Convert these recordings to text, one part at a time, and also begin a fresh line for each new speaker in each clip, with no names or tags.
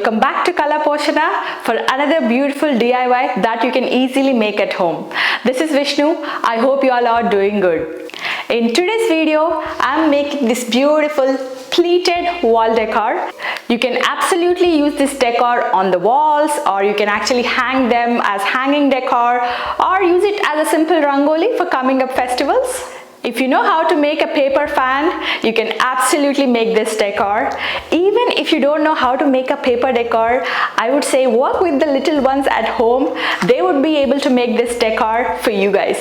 welcome back to Kala Poshana for another beautiful DIY that you can easily make at home. This is Vishnu. I hope you all are doing good. In today's video, I'm making this beautiful pleated wall decor. You can absolutely use this decor on the walls, or you can actually hang them as hanging decor, or use it as a simple rangoli for coming up festivals. If you know how to make a paper fan, you can absolutely make this decor. Even if you don't know how to make a paper decor, I would say work with the little ones at home. They would be able to make this decor for you guys.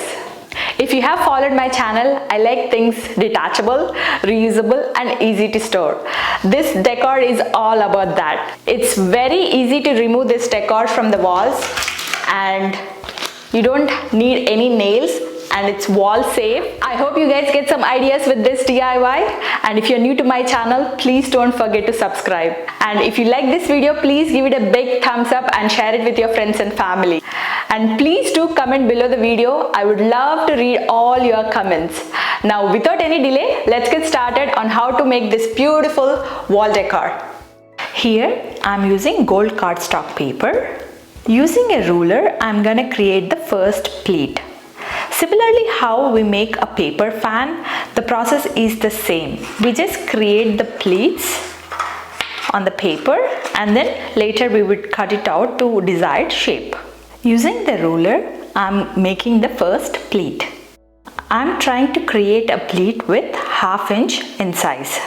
If you have followed my channel, I like things detachable, reusable and easy to store. This decor is all about that. It's very easy to remove this decor from the walls, and you don't need any nails, and it's wall safe. I hope you guys get some ideas with this DIY, and if you're new to my channel, please don't forget to subscribe. And if you like this video, please give it a big thumbs up and share it with your friends and family. And please do comment below the video. I would love to read all your comments. Now without any delay, let's get started on how to make this beautiful wall decor. Here I'm using gold cardstock paper. Using a ruler, I'm gonna create the first pleat. Similarly, how we make a paper fan, the process is the same. We just create the pleats on the paper, and then later we would cut it out to desired shape. Using the ruler, I'm making the first pleat. I'm trying to create a pleat with 1/2 inch in size.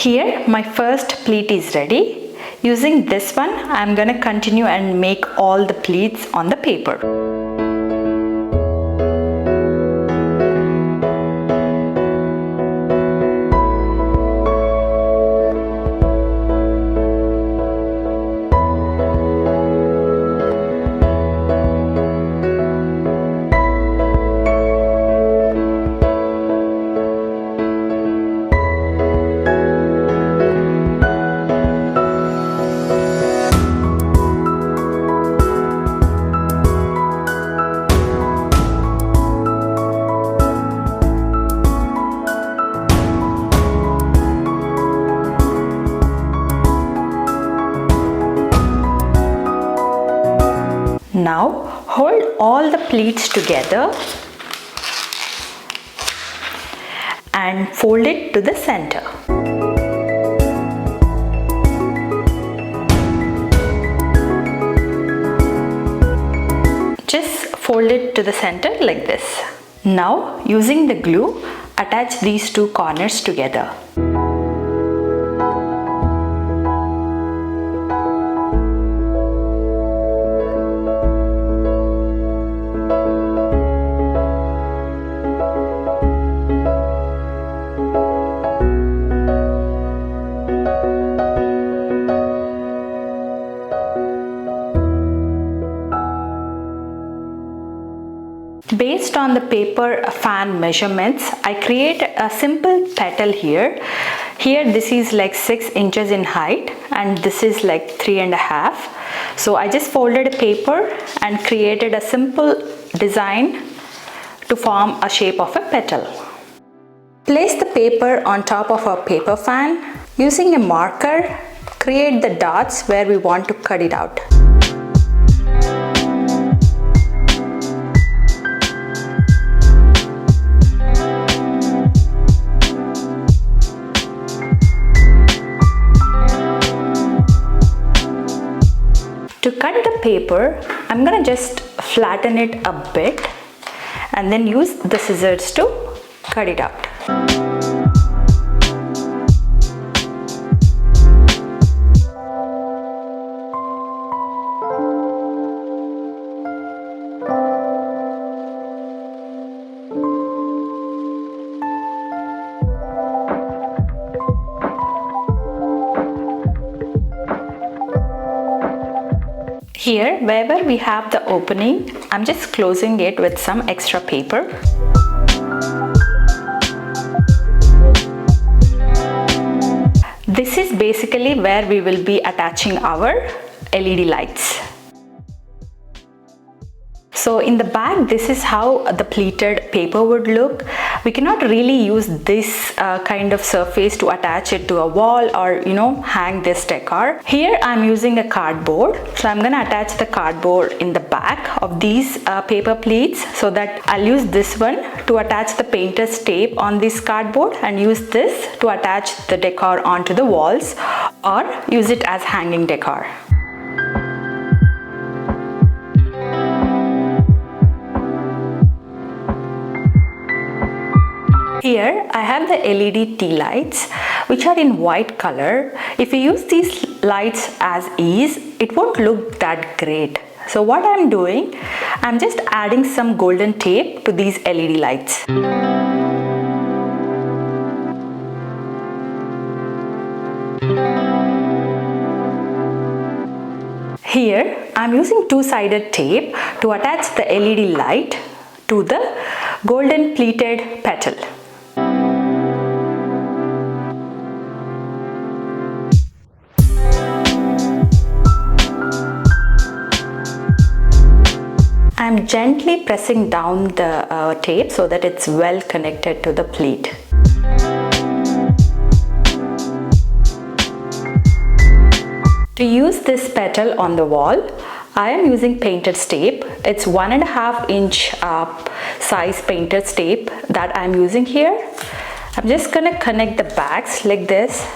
Here my first pleat is ready. Using this one, I'm gonna continue and make all the pleats on the paper. Now hold all the pleats together and fold it to the center. Just fold it to the center like this. Now using the glue, attach these two corners together. Based on the paper fan measurements, I create a simple petal here. Here this is like 6 inches in height, and this is like 3.5. So I just folded a paper and created a simple design to form a shape of a petal. Place the paper on top of our paper fan. Using a marker, create the dots where we want to cut it out. To cut the paper, I'm gonna just flatten it a bit and then use the scissors to cut it out. Here, wherever we have the opening, I'm just closing it with some extra paper. This is basically where we will be attaching our LED lights. So in the back, this is how the pleated paper would look. We cannot really use this kind of surface to attach it to a wall or hang this decor. Here I'm using a cardboard, so I'm gonna attach the cardboard in the back of these paper pleats, so that I'll use this one to attach the painter's tape on this cardboard and use this to attach the decor onto the walls or use it as hanging decor. Here I have the LED tea lights, which are in white color. If you use these lights as is, it won't look that great. So what I'm doing, I'm just adding some golden tape to these LED lights. Here I'm using two-sided tape to attach the LED light to the golden pleated petal. I'm gently pressing down the tape so that it's well connected to the pleat. To use this petal on the wall, I am using painter's tape. It's 1.5 inch size painter's tape that I'm using here. I'm just gonna connect the backs like this.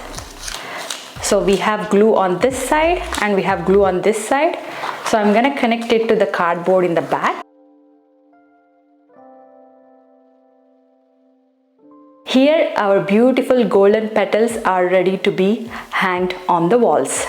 So we have glue on this side and we have glue on this side. So I'm gonna connect it to the cardboard in the back. Here our beautiful golden petals are ready to be hanged on the walls.